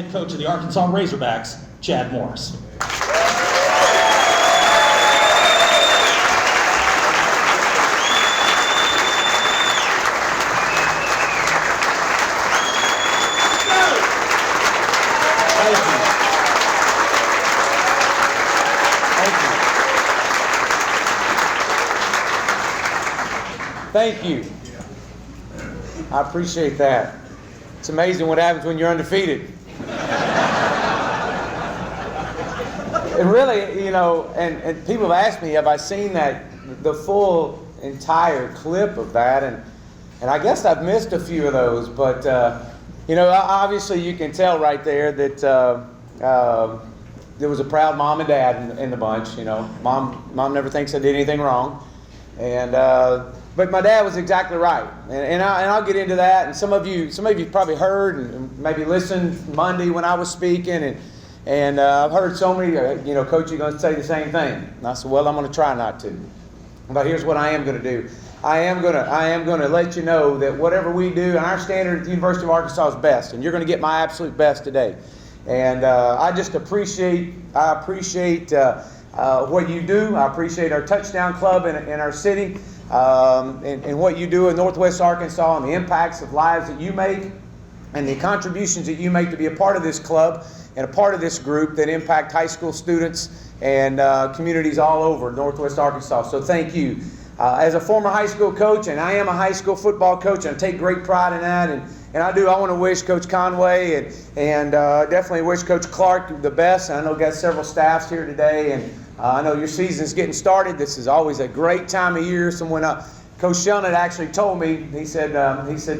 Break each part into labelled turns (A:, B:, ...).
A: head coach of the Arkansas Razorbacks, Chad Morris.
B: Thank you. I appreciate that. It's amazing what happens when you're undefeated. And really, you know, and people have asked me, have I seen the full entire clip of that? And I guess I've missed a few of those, but you know, obviously you can tell right there that there was a proud mom and dad in the bunch. You know, mom never thinks I did anything wrong, and but my dad was exactly right, and I'll get into that. And some of you probably heard and maybe listened Monday when I was speaking, and I've heard so many, you know, Coach, you're going to say the same thing. And I said, well, I'm going to try not to. But here's what I am going to do. I am going to let you know that whatever we do, and our standard at the University of Arkansas is best, and you're going to get my absolute best today. And I just appreciate what you do. I appreciate our Touchdown Club in our city. And what you do in Northwest Arkansas and the impacts of lives that you make and the contributions that you make to be a part of this club and a part of this group that impact high school students and communities all over Northwest Arkansas. So thank you. As a former high school coach, and I am a high school football coach, and I take great pride in that, and I want to wish Coach Conway and definitely wish Coach Clark the best. And I know we've got several staffs here today, and I know your season's getting started. This is always a great time of year. Coach Shelnut actually told me, he said,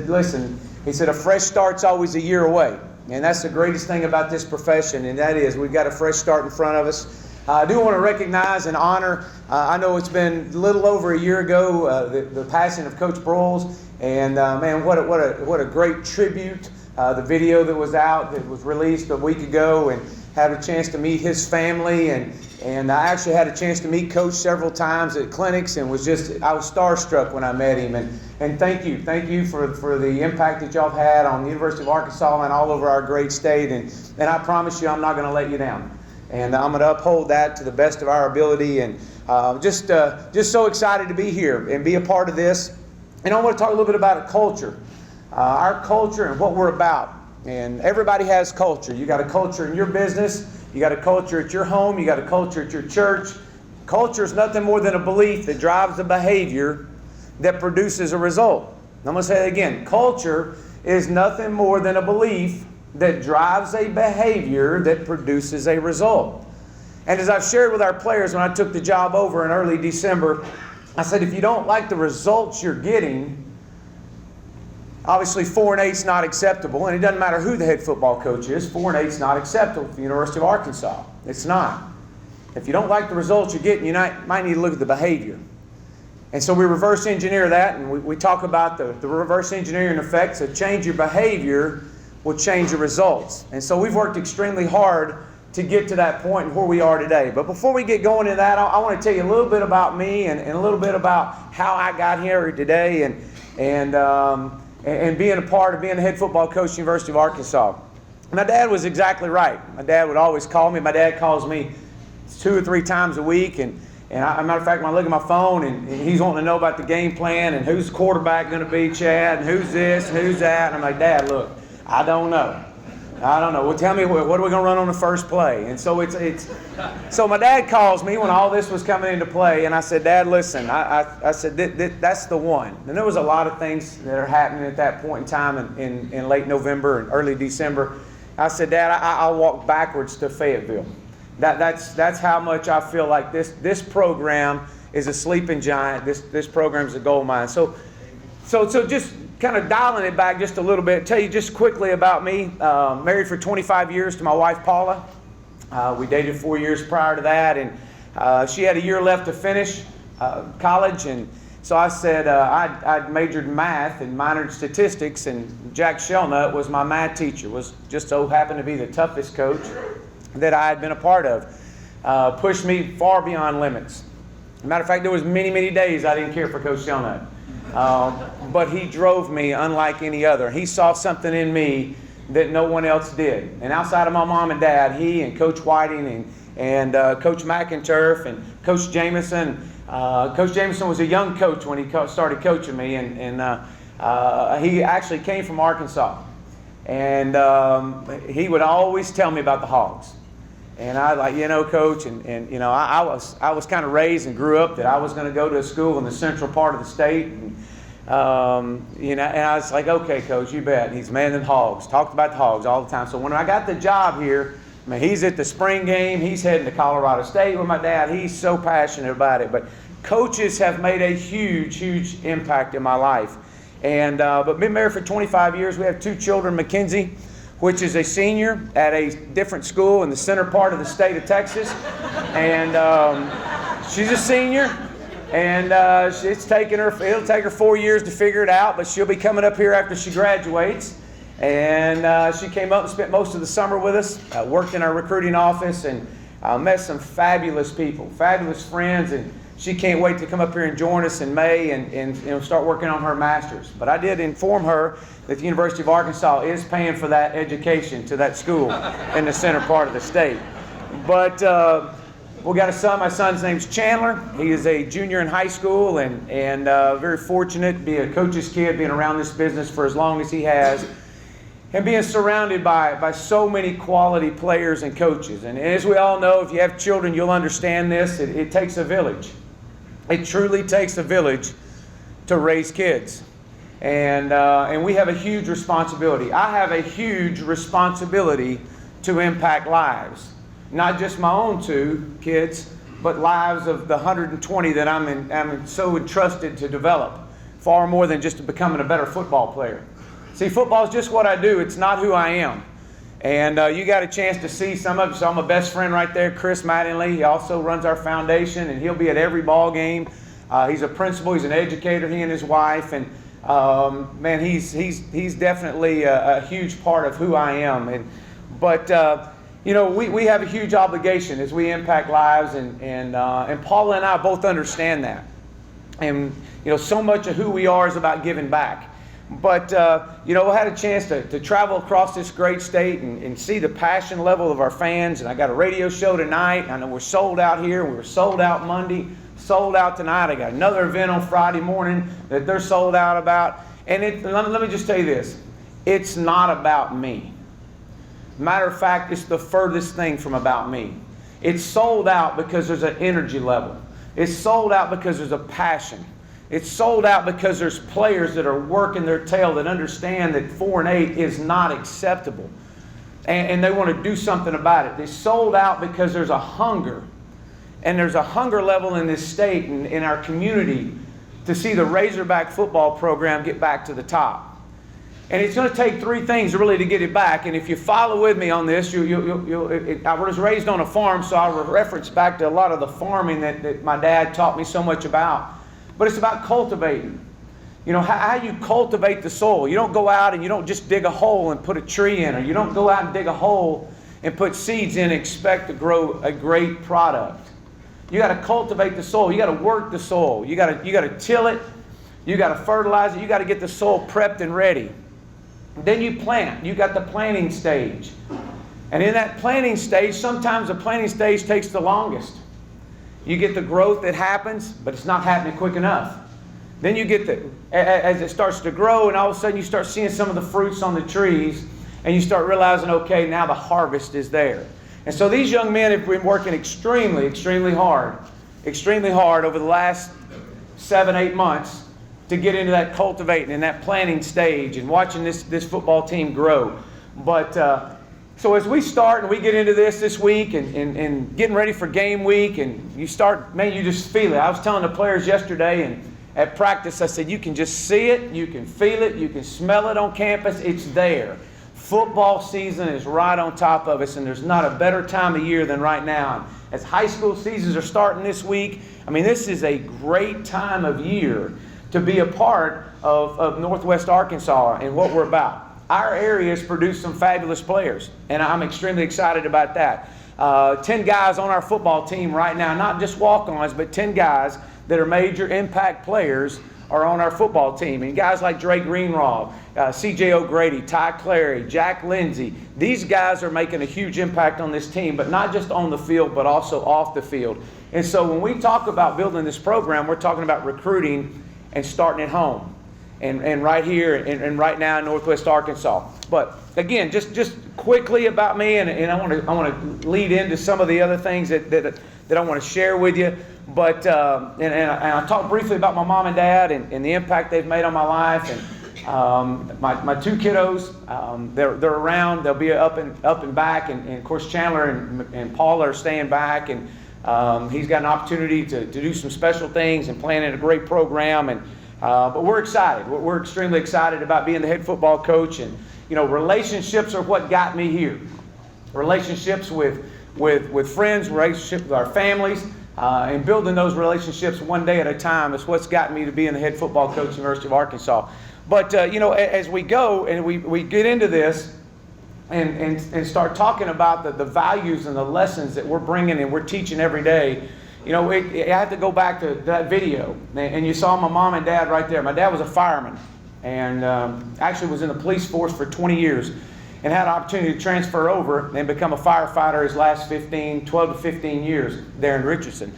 B: listen, he said, a fresh start's always a year away. And that's the greatest thing about this profession, and that is we've got a fresh start in front of us. I do want to recognize and honor, I know it's been a little over a year ago, the passing of Coach Broyles, and man, what a great tribute. The video that was out, that was released a week ago, and had a chance to meet his family, and I actually had a chance to meet Coach several times at clinics, and I was starstruck when I met him. And thank you for the impact that y'all have had on the University of Arkansas and all over our great state. And I promise you, I'm not going to let you down. And I'm going to uphold that to the best of our ability. And just so excited to be here and be a part of this. And I want to talk a little bit about a culture, our culture and what we're about. And everybody has culture. You got a culture in your business. You got a culture at your home. You got a culture at your church. Culture is nothing more than a belief that drives a behavior that produces a result. I'm going to say it again. Culture is nothing more than a belief that drives a behavior that produces a result. And as I've shared with our players when I took the job over in early December, I said, if you don't like the results you're getting, obviously 4-8 is not acceptable, and it doesn't matter who the head football coach is, 4-8 is not acceptable for the University of Arkansas. It's not. If you don't like the results you're getting, you might need to look at the behavior. And so we reverse engineer that, and we talk about the reverse engineering effects of change your behavior will change your results. And so we've worked extremely hard to get to that point and where we are today. But before we get going into that, I want to tell you a little bit about me and a little bit about how I got here today and being a part of being the head football coach at the University of Arkansas. My dad was exactly right. My dad would always call me. My dad calls me 2 or 3 times a week, and as a matter of fact, when I look at my phone and he's wanting to know about the game plan and who's quarterback going to be, Chad, and who's this and who's that, and I'm like, Dad, look, I don't know. Well, tell me, what are we going to run on the first play? And so so my dad calls me when all this was coming into play, and I said, Dad, listen, I said, that's the one. And there was a lot of things that are happening at that point in time in late November and early December. I said, Dad, I'll walk backwards to Fayetteville. That's how much I feel like this program is a sleeping giant. This program is a gold mine. So just kind of dialing it back just a little bit, tell you just quickly about me. Married for 25 years to my wife, Paula. We dated 4 years prior to that, and she had a year left to finish college. And so I said I'd majored in math and minored in statistics, and Jack Shelnut was my math teacher, was just so happened to be the toughest coach that I had been a part of. Pushed me far beyond limits. As a matter of fact, there was many days I didn't care for Coach Shelnut. But he drove me unlike any other. He saw something in me that no one else did. And outside of my mom and dad, he and Coach Whiting and Coach McInturf and Coach Jameson. Coach Jameson was a young coach when he started coaching me, and he actually came from Arkansas. And he would always tell me about the Hogs. And I like, Coach, and I was kind of raised and grew up that I was going to go to a school in the central part of the state. And and I was like, okay, Coach, you bet. He's man than Hogs. Talked about the Hogs all the time. So when I got the job here, he's at the spring game. He's heading to Colorado State with my dad. He's so passionate about it. But coaches have made a huge, huge impact in my life. And but been married for 25 years. We have 2 children. Mackenzie, which is a senior at a different school in the center part of the state of Texas, and she's a senior. And it'll take her 4 years to figure it out, but she'll be coming up here after she graduates. And she came up and spent most of the summer with us, worked in our recruiting office, and met some fabulous people, fabulous friends. And she can't wait to come up here and join us in May and start working on her master's. But I did inform her that the University of Arkansas is paying for that education to that school in the center part of the state. But we got a son. My son's name's Chandler. He is a junior in high school and very fortunate to be a coach's kid, being around this business for as long as he has, and being surrounded by so many quality players and coaches. And as we all know, if you have children, you'll understand this. It takes a village. It truly takes a village to raise kids. And we have a huge responsibility. I have a huge responsibility to impact lives. Not just my own 2 kids, but lives of the 120 that I'm so entrusted to develop, far more than just becoming a better football player. See, football is just what I do. It's not who I am. And you got a chance to see some of it. So I'm a best friend right there, Chris Mattingly. He also runs our foundation, and he'll be at every ball game. He's a principal. He's an educator, he and his wife. And, man, he's definitely a huge part of who I am. But we have a huge obligation as we impact lives, and Paula and I both understand that. And, so much of who we are is about giving back. But, we had a chance to travel across this great state and see the passion level of our fans. And I got a radio show tonight. I know we're sold out here. We were sold out Monday, sold out tonight. I got another event on Friday morning that they're sold out about. And let me just tell you this. It's not about me. Matter of fact, it's the furthest thing from about me. It's sold out because there's an energy level. It's sold out because there's a passion. It's sold out because there's players that are working their tail that understand that 4-8 is not acceptable. And they want to do something about it. It's sold out because there's a hunger. And there's a hunger level in this state and in our community to see the Razorback football program get back to the top. And it's going to take 3 things really to get it back. And if you follow with me on this, I was raised on a farm, so I'll reference back to a lot of the farming that my dad taught me so much about. But it's about cultivating. How you cultivate the soil. You don't go out and you don't just dig a hole and put a tree in, or you don't go out and dig a hole and put seeds in and expect to grow a great product. You got to cultivate the soil. You got to work the soil. You got to till it. You got to fertilize it. You got to get the soil prepped and ready. Then you plant. You got the planting stage. And in that planting stage, sometimes the planting stage takes the longest. You get the growth that happens, but it's not happening quick enough. Then you get as it starts to grow, and all of a sudden you start seeing some of the fruits on the trees, and you start realizing, okay, now the harvest is there. And so these young men have been working extremely, extremely hard over the last 7-8 months to get into that cultivating and that planting stage and watching this football team grow. But so as we start and we get into this week and getting ready for game week, and you start, man, you just feel it. I was telling the players yesterday and at practice, I said, you can just see it, you can feel it, you can smell it on campus. It's there. Football season is right on top of us, and there's not a better time of year than right now. As high school seasons are starting this week, this is a great time of year to be a part of Northwest Arkansas and what we're about. Our area has produced some fabulous players, and I'm extremely excited about that. 10 guys on our football team right now, not just walk-ons, but 10 guys that are major impact players are on our football team. And guys like Dre Greenlaw, C.J. O'Grady, Ty Clary, Jack Lindsay, these guys are making a huge impact on this team, but not just on the field, but also off the field. And so when we talk about building this program, we're talking about recruiting and starting at home. And right here and right now in Northwest Arkansas. But again, just quickly about me, and I want to lead into some of the other things that I want to share with you. But and I talked briefly about my mom and dad and the impact they've made on my life. And my two kiddos, they're around. They'll be up and back. And of course Chandler and Paula are staying back. And he's got an opportunity to do some special things and planning a great program. And but we're excited. We're extremely excited about being the head football coach. And relationships are what got me here. Relationships with friends, relationships with our families, and building those relationships one day at a time is what's got me to being the head football coach at the University of Arkansas. But as we go and we get into this and start talking about the values and the lessons that we're bringing and we're teaching every day, I have to go back to that video. And you saw my mom and dad right there. My dad was a fireman and actually was in the police force for 20 years and had an opportunity to transfer over and become a firefighter his last 12 to 15 years there in Richardson.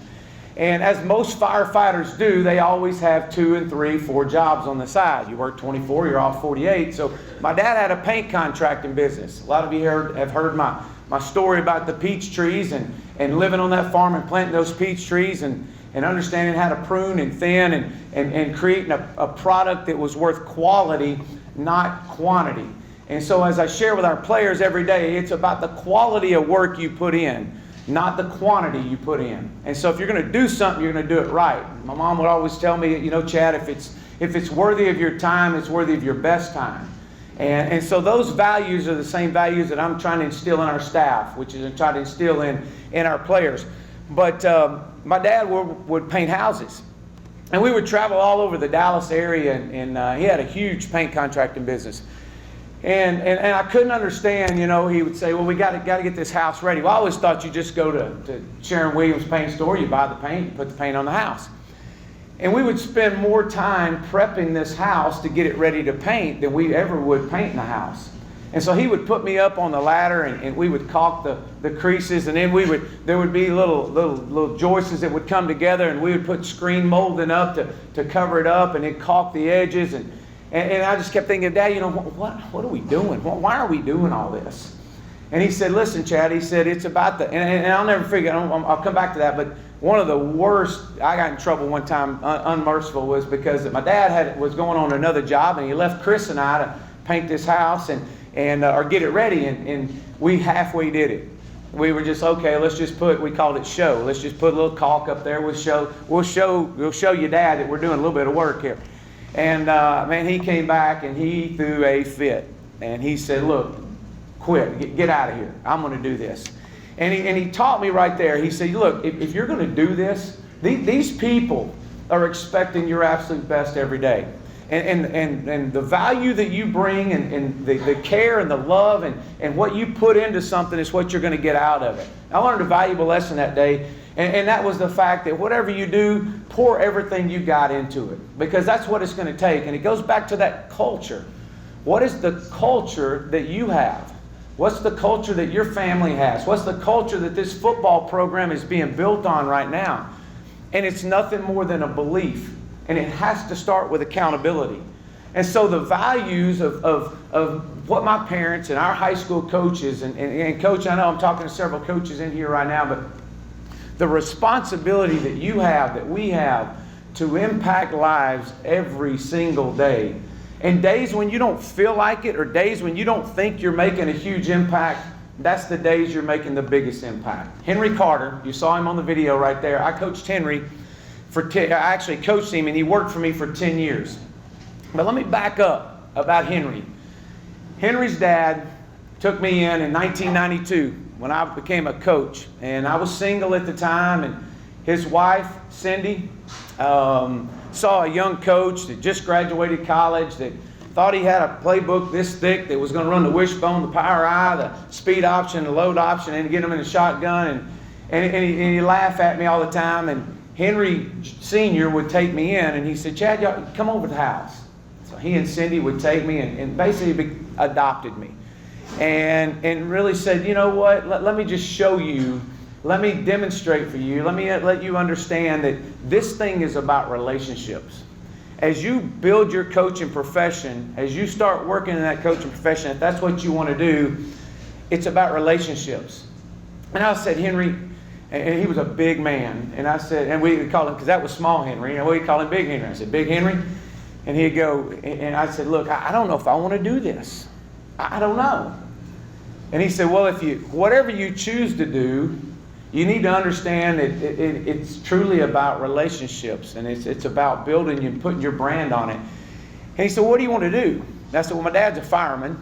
B: And as most firefighters do, they always have 2 and 3, 4 jobs on the side. You work 24, you're off 48. So my dad had a paint contracting business. A lot of you have heard my story about the peach trees and living on that farm and planting those peach trees and understanding how to prune and thin and creating a product that was worth quality, not quantity. And so as I share with our players every day, it's about the quality of work you put in, not the quantity you put in. And so if you're going to do something, you're going to do it right. My mom would always tell me, Chad, if it's worthy of your time, it's worthy of your best time. And so those values are the same values that I'm trying to instill in our staff, which is trying to instill in our players. But my dad would paint houses. And we would travel all over the Dallas area, and he had a huge paint contracting business. And I couldn't understand, he would say, well, we got to get this house ready. Well, I always thought you just go to Sharon Williams paint store, you buy the paint, you put the paint on the house. And we would spend more time prepping this house to get it ready to paint than we ever would painting the house. And so he would put me up on the ladder and we would caulk the creases, and then there would be little joists that would come together, and we would put screen molding up to cover it up and then caulk the edges. And I just kept thinking, Dad, what are we doing? Why are we doing all this? And he said, listen, Chad, he said, it's about and I'll never forget, I'll come back to that, but one of the worst, I got in trouble one time, unmerciful, was because my dad was going on another job, and he left Chris and I to paint this house or get it ready, and we halfway did it. We were just, okay, let's just we called it show. Let's just put a little caulk up there. We'll show you, Dad, that we're doing a little bit of work here. And man, he came back and he threw a fit. And he said, look, quit, get out of here. I'm going to do this. And he taught me right there. He said, look, if you're going to do this, these people are expecting your absolute best every day. And the value that you bring and the care and the love and what you put into something is what you're going to get out of it. I learned a valuable lesson that day. And that was the fact that whatever you do, pour everything you got into it. Because that's what it's going to take. And it goes back to that culture. What is the culture that you have? What's the culture that your family has? What's the culture that this football program is being built on right now? And it's nothing more than a belief. And it has to start with accountability. And so the values of what my parents and our high school coaches, and Coach, I know I'm talking to several coaches in here right now, but the responsibility that you have, that we have, to impact lives every single day. And days when you don't feel like it, or days when you don't think you're making a huge impact, that's the days you're making the biggest impact. Henry Carter, you saw him on the video right there. I coached Henry I actually coached him, and he worked for me for 10 years. But let me back up about Henry. Henry's dad took me in 1992 when I became a coach, and I was single at the time, and his wife, Cindy, saw a young coach that just graduated college that thought he had a playbook this thick that was going to run the wishbone, the power eye, the speed option, the load option, and get him in a shotgun, and he'd laugh at me all the time. And Henry Sr. would take me in, and he said, Chad, y'all, come over to the house. So he and Cindy would take me and basically adopted me. And really said, you know what, let me just show you, let me demonstrate for you, let me let you understand that this thing is about relationships. As you build your coaching profession, as you start working in that coaching profession, if that's what you want to do, it's about relationships. And I said, Henry, and he was a big man, and I said, and we would call him, because that was small Henry, and we call him Big Henry. I said, Big Henry? And he'd go, and I said, look, I don't know if I want to do this. I don't know. And he said, well, whatever you choose to do, you need to understand that it's truly about relationships, and it's about building and putting your brand on it. And he said, what do you want to do? And I said, well, my dad's a fireman.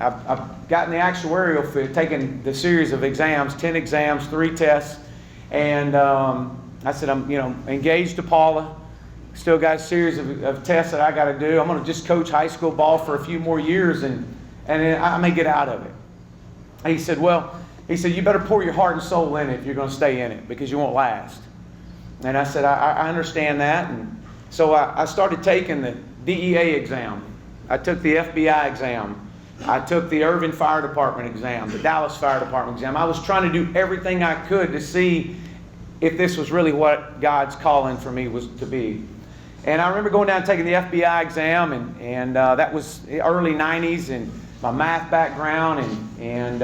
B: I've gotten the actuarial field, taken the series of exams, 10 exams, 3 tests. And I said, I'm engaged to Paula. Still got a series of tests that I got to do. I'm going to just coach high school ball for a few more years, and then I may get out of it. And he said, you better pour your heart and soul in it if you're going to stay in it, because you won't last. And I said, I understand that. And so I started taking the DEA exam. I took the FBI exam. I took the Irving Fire Department exam, the Dallas Fire Department exam. I was trying to do everything I could to see if this was really what God's calling for me was to be. And I remember going down and taking the FBI exam, and that was early 90s, and my math background and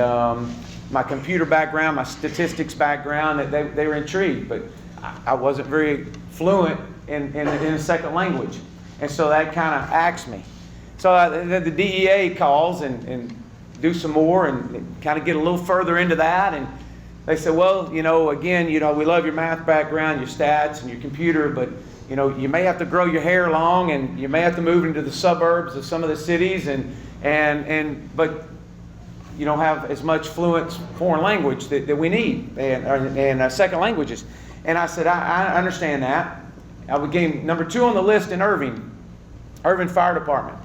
B: my computer background, my statistics background, that they were intrigued, but I wasn't very fluent in a second language. And so that kind of axed me. So the DEA calls and do some more and kind of get a little further into that. And they said, well, again, we love your math background, your stats, and your computer, but, you may have to grow your hair long, and you may have to move into the suburbs of some of the cities, but you don't have as much fluent foreign language that we need and second languages. And I said, I understand that. I became number 2 on the list in Irving Fire Department.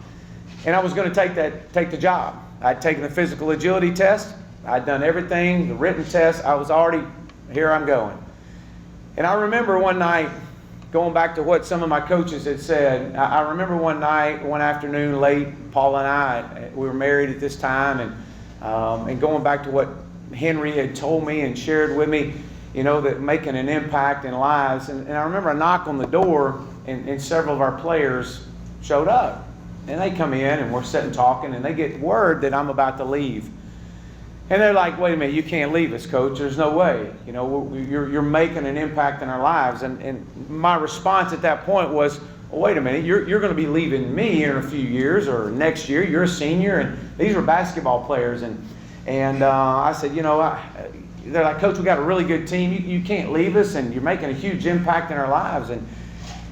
B: And I was going to take the job. I'd taken the physical agility test. I'd done everything, the written test. I was already, here I'm going. And I remember one night, going back to what some of my coaches had said, I remember one afternoon late, Paul and I, we were married at this time, and going back to what Henry had told me and shared with me, that making an impact in lives. And I remember a knock on the door, and several of our players showed up. And they come in, and we're sitting talking, and they get word that I'm about to leave. And they're like, wait a minute, you can't leave us, Coach. There's no way. You're making an impact in our lives. And my response at that point was, well, wait a minute, you're going to be leaving me in a few years or next year. You're a senior, and these were basketball players. And I said, they're like, Coach, we got a really good team. You can't leave us, and you're making a huge impact in our lives. And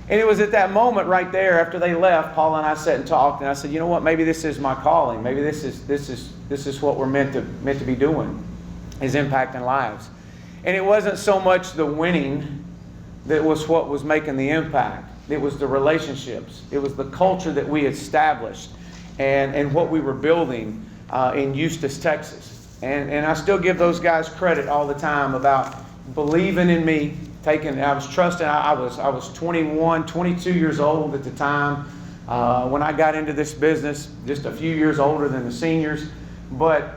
B: it was at that moment right there, after they left, Paul and I sat and talked, and I said, you know what, maybe this is my calling. Maybe this is what we're meant to be doing, is impacting lives. And it wasn't so much the winning that was what was making the impact. It was the relationships. It was the culture that we established and what we were building in Eustis, Texas. And I still give those guys credit all the time about believing in me. I was trusting. I was 21, 22 years old at the time when I got into this business, just a few years older than the seniors. But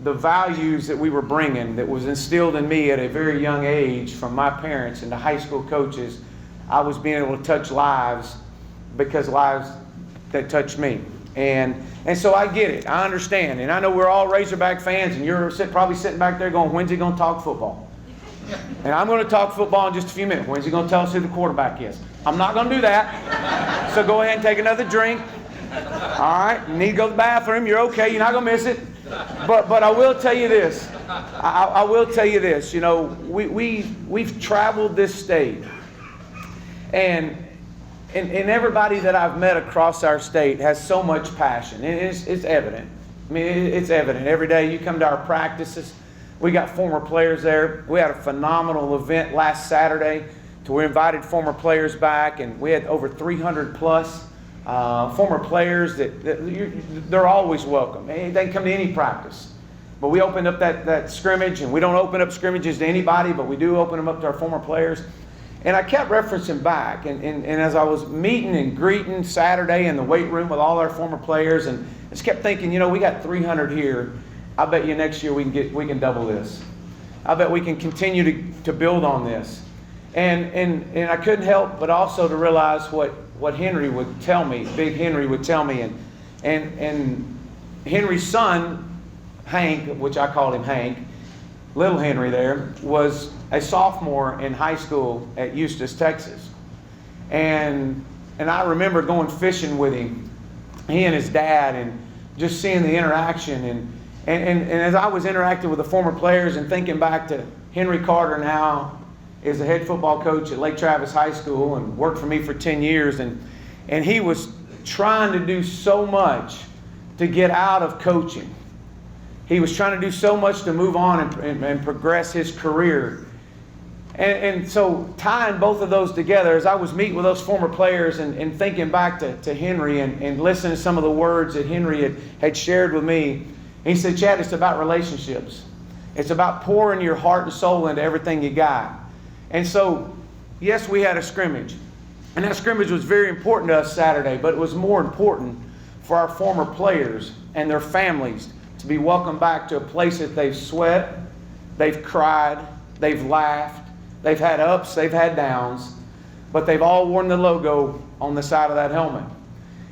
B: the values that we were bringing, that was instilled in me at a very young age from my parents and the high school coaches, I was being able to touch lives because lives that touched me. And so I get it. I understand. And I know we're all Razorback fans, and you're probably sitting back there going, when's he going to talk football? And I'm going to talk football in just a few minutes. When's he going to tell us who the quarterback is? I'm not going to do that. So go ahead and take another drink. All right? You need to go to the bathroom. You're okay. You're not going to miss it. But I will tell you this. I will tell you this. We've traveled this state. And everybody that I've met across our state has so much passion. It's evident. I mean, it's evident. Every day you come to our practices. We got former players there. We had a phenomenal event last Saturday to we invited former players back, and we had over 300 plus former players they're always welcome. They can come to any practice. But we opened up that scrimmage, and we don't open up scrimmages to anybody, but we do open them up to our former players. And I kept referencing back, and as I was meeting and greeting Saturday in the weight room with all our former players, and just kept thinking, we got 300 here. I bet you next year we can double this. I bet we can continue to build on this. And I couldn't help but also to realize what Henry would tell me, Big Henry would tell me, and Henry's son, Hank, which I called him Hank, little Henry there, was a sophomore in high school at Eustis, Texas. And I remember going fishing with him, he and his dad, and just seeing the interaction. And as I was interacting with the former players and thinking back to Henry Carter now is the head football coach at Lake Travis High School and worked for me for 10 years. And he was trying to do so much to get out of coaching. He was trying to do so much to move on and progress his career. And so tying both of those together, as I was meeting with those former players and thinking back to Henry and listening to some of the words that Henry had shared with me, he said, Chad, it's about relationships. It's about pouring your heart and soul into everything you got. And so, yes, we had a scrimmage. And that scrimmage was very important to us Saturday, but it was more important for our former players and their families to be welcomed back to a place that they've sweat, they've cried, they've laughed, they've had ups, they've had downs, but they've all worn the logo on the side of that helmet.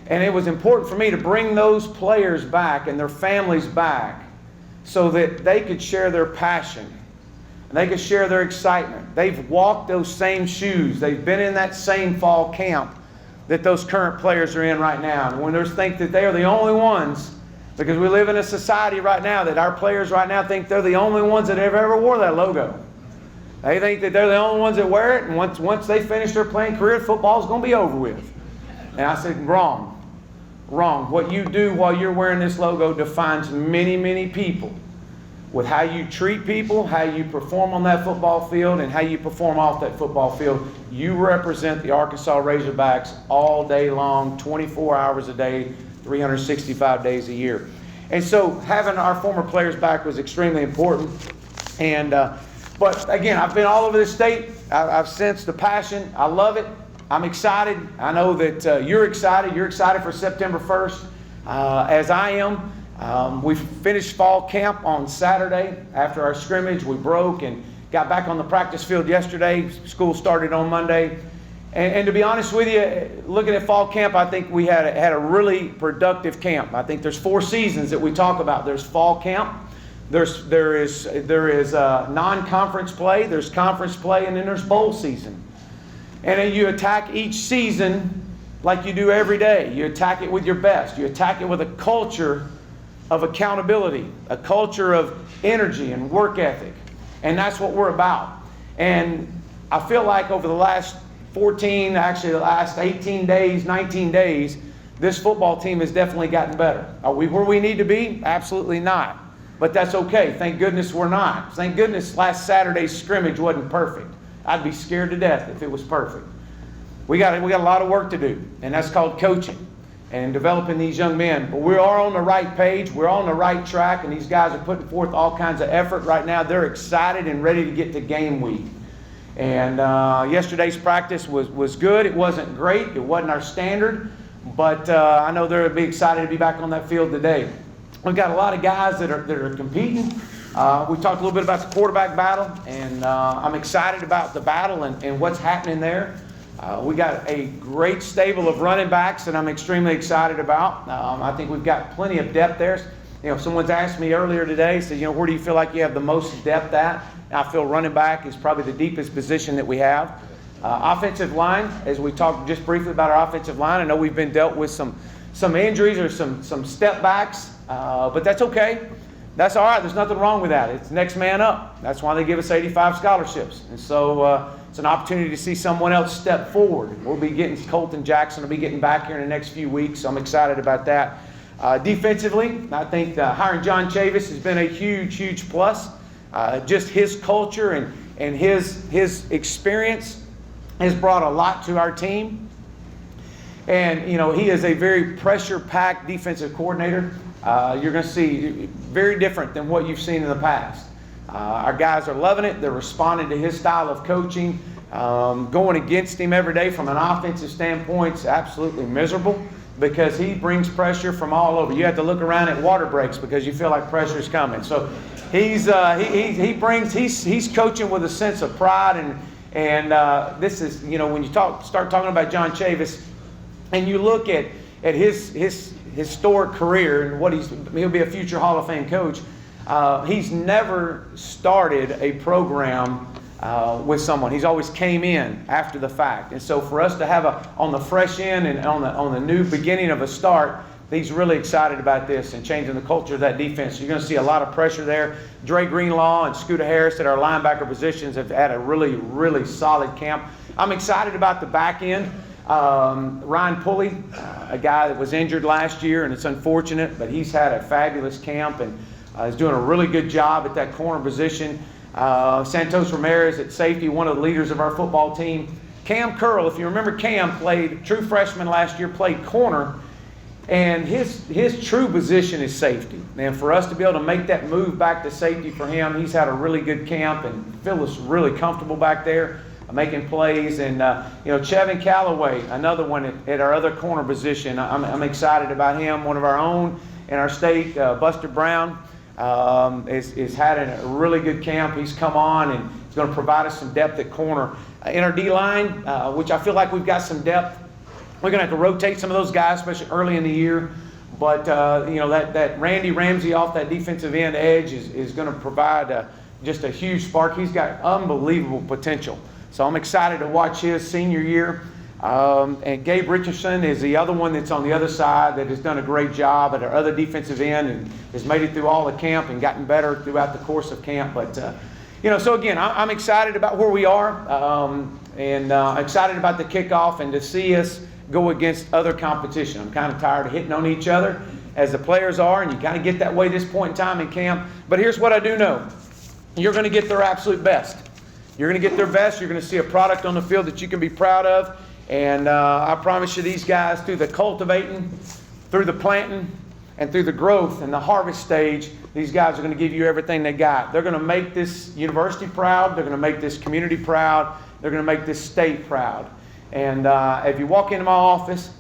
B: And it was important for me to bring those players back and their families back so that they could share their passion and they could share their excitement. They've walked those same shoes. They've been in that same fall camp that those current players are in right now. And when they think that they are the only ones, because we live in a society right now that our players right now think they're the only ones that have ever wore that logo. They think that they're the only ones that wear it, and once they finish their playing career, football's going to be over with. And I said, wrong. Wrong. What you do while you're wearing this logo defines many, many people with how you treat people, how you perform on that football field, and how you perform off that football field. You represent the Arkansas Razorbacks all day long, 24 hours a day, 365 days a year. And so having our former players back was extremely important. And but again, I've been all over this state. I've sensed the passion. I love it. I'm excited. I know that you're excited. You're excited for September 1st, as I am. We finished fall camp on Saturday after our scrimmage. We broke and got back on the practice field yesterday. School started on Monday. And to be honest with you, looking at fall camp, I think we had a really productive camp. I think there's 4 seasons that we talk about. There's fall camp. There is non-conference play. There's conference play, and then there's bowl season. And then you attack each season like you do every day. You attack it with your best. You attack it with a culture of accountability, a culture of energy and work ethic. And that's what we're about. And I feel like over the last 14, actually the last 18 days, 19 days, this football team has definitely gotten better. Are we where we need to be? Absolutely not. But that's okay. Thank goodness we're not. Thank goodness last Saturday's scrimmage wasn't perfect. I'd be scared to death if it was perfect. We got a lot of work to do, and that's called coaching and developing these young men. But we are on the right page. We're on the right track, and these guys are putting forth all kinds of effort right now. They're excited and ready to get to game week. And yesterday's practice was good. It wasn't great. It wasn't our standard. But I know they'll be excited to be back on that field today. We've got a lot of guys that are competing. We talked a little bit about the quarterback battle, and I'm excited about the battle and what's happening there. We got a great stable of running backs that I'm extremely excited about. I think we've got plenty of depth there. Someone's asked me earlier today, said, where do you feel like you have the most depth at? And I feel running back is probably the deepest position that we have. Offensive line, as we talked just briefly about our offensive line, I know we've been dealt with some injuries or some step backs, but that's okay. That's all right. There's nothing wrong with that. It's next man up. That's why they give us 85 scholarships. And so it's an opportunity to see someone else step forward. We'll be getting Colton Jackson will be getting back here in the next few weeks. So I'm excited about that. Defensively, I think hiring John Chavis has been a huge, huge plus. Just his culture and his experience has brought a lot to our team. And, he is a very pressure-packed defensive coordinator. You're going to see very different than what you've seen in the past. Our guys are loving it. They're responding to his style of coaching. Going against him every day from an offensive standpoint is absolutely miserable because he brings pressure from all over. You have to look around at water breaks because you feel like pressure is coming. So he's coaching with a sense of pride, and this is, when you start talking about John Chavis, and you look at his historic career and he'll be a future Hall of Fame coach. He's never started a program with someone. He's always came in after the fact. And so for us to have on the fresh end and on the new beginning of a start, he's really excited about this and changing the culture of that defense. You're going to see a lot of pressure there. Dre Greenlaw and Scooter Harris at our linebacker positions have had a really, really solid camp. I'm excited about the back end. Ryan Pulley, a guy that was injured last year, and it's unfortunate, but he's had a fabulous camp and is doing a really good job at that corner position. Santos Ramirez at safety, one of the leaders of our football team. Cam Curl, if you remember, Cam played true freshman last year, played corner, and his true position is safety. And for us to be able to make that move back to safety for him, he's had a really good camp and feels really comfortable back there, making plays. And Chevin Calloway, another one at our other corner position. I'm excited about him. One of our own in our state, Buster Brown. Is had a really good camp. He's come on and he's going to provide us some depth at corner. In our D-line, which I feel like we've got some depth, we're going to have to rotate some of those guys, especially early in the year. But, that Randy Ramsey off that defensive end edge is going to provide just a huge spark. He's got unbelievable potential. So I'm excited to watch his senior year. And Gabe Richardson is the other one that's on the other side that has done a great job at our other defensive end and has made it through all the camp and gotten better throughout the course of camp. But, so again, I'm excited about where we are and excited about the kickoff and to see us go against other competition. I'm kind of tired of hitting on each other as the players are, and you kind of get that way this point in time in camp. But here's what I do know. You're going to get their absolute best. You're going to get their best. You're going to see a product on the field that you can be proud of. And I promise you, these guys, through the cultivating, through the planting, and through the growth and the harvest stage, these guys are going to give you everything they got. They're going to make this university proud. They're going to make this community proud. They're going to make this state proud. And if you walk into my office,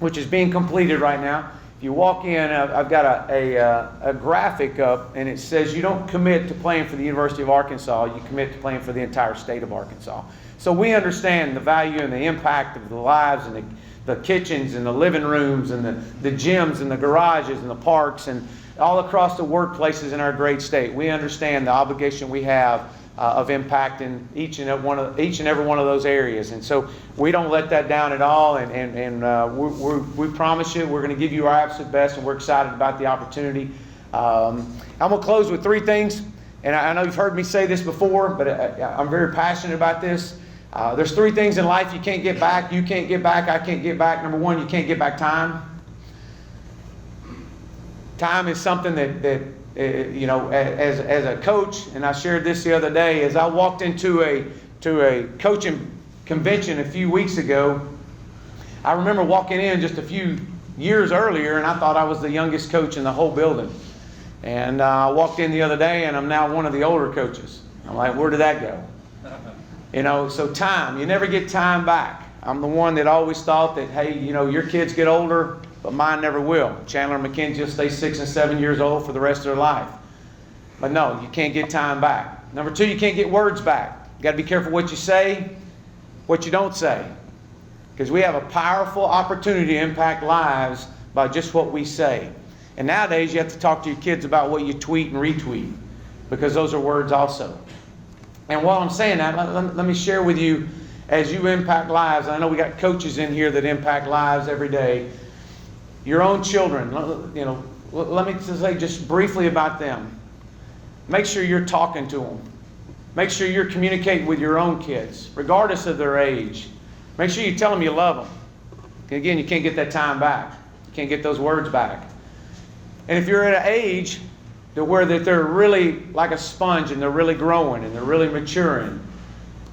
B: which is being completed right now, if you walk in, I've got a graphic up, and it says you don't commit to playing for the University of Arkansas. You commit to playing for the entire state of Arkansas. So we understand the value and the impact of the lives and the kitchens and the living rooms and the gyms and the garages and the parks and all across the workplaces in our great state. We understand the obligation we have of impacting each and every one of those areas. And so we don't let that down at all. And we promise you we're going to give you our absolute best, and we're excited about the opportunity. I'm going to close with three things. And I know you've heard me say this before, but I'm very passionate about this. There's three things in life you can't get back. You can't get back. I can't get back. Number one, you can't get back time. Time is something that as a coach, and I shared this the other day, as I walked into a coaching convention a few weeks ago, I remember walking in just a few years earlier, and I thought I was the youngest coach in the whole building. And I walked in the other day, and I'm now one of the older coaches. I'm like, where did that go? So time, you never get time back. I'm the one that always thought that, hey, your kids get older, but mine never will. Chandler and McKenzie will stay 6 and 7 years old for the rest of their life. But no, you can't get time back. Number two, you can't get words back. You got to be careful what you say, what you don't say. Because we have a powerful opportunity to impact lives by just what we say. And nowadays, you have to talk to your kids about what you tweet and retweet, because those are words also. And while I'm saying that, let me share with you, as you impact lives, I know we got coaches in here that impact lives every day. Your own children, let me just say just briefly about them. Make sure you're talking to them. Make sure you're communicating with your own kids, regardless of their age. Make sure you tell them you love them. Again, you can't get that time back. You can't get those words back. And if you're at an age to where that they're really like a sponge and they're really growing and they're really maturing,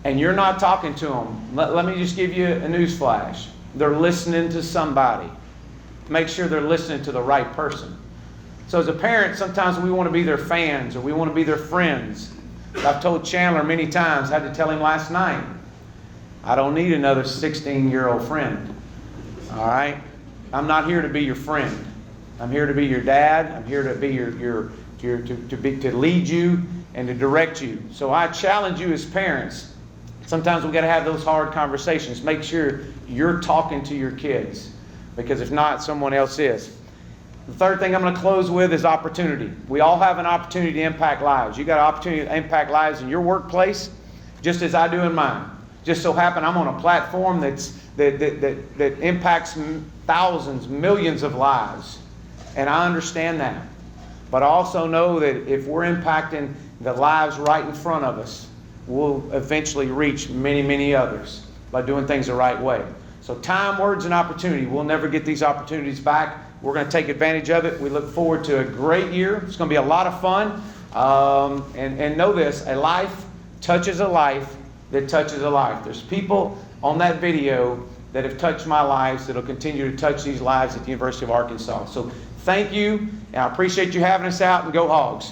B: and you're not talking to them, let me just give you a news flash. They're listening to somebody. Make sure they're listening to the right person. So as a parent, sometimes we want to be their fans or we want to be their friends. I've told Chandler many times, I had to tell him last night, I don't need another 16-year-old friend. All right? I'm not here to be your friend. I'm here to be your dad. I'm here to be to lead you and to direct you. So I challenge you as parents. Sometimes we've got to have those hard conversations. Make sure you're talking to your kids, because if not, someone else is. The third thing I'm going to close with is opportunity. We all have an opportunity to impact lives. You got an opportunity to impact lives in your workplace, just as I do in mine. Just so happen I'm on a platform that impacts thousands, millions of lives, and I understand that. But I also know that if we're impacting the lives right in front of us, we'll eventually reach many, many others by doing things the right way. So time, words, and opportunity. We'll never get these opportunities back. We're going to take advantage of it. We look forward to a great year. It's going to be a lot of fun. And know this, a life touches a life that touches a life. There's people on that video that have touched my lives that will continue to touch these lives at the University of Arkansas. So thank you, and I appreciate you having us out, and go Hogs.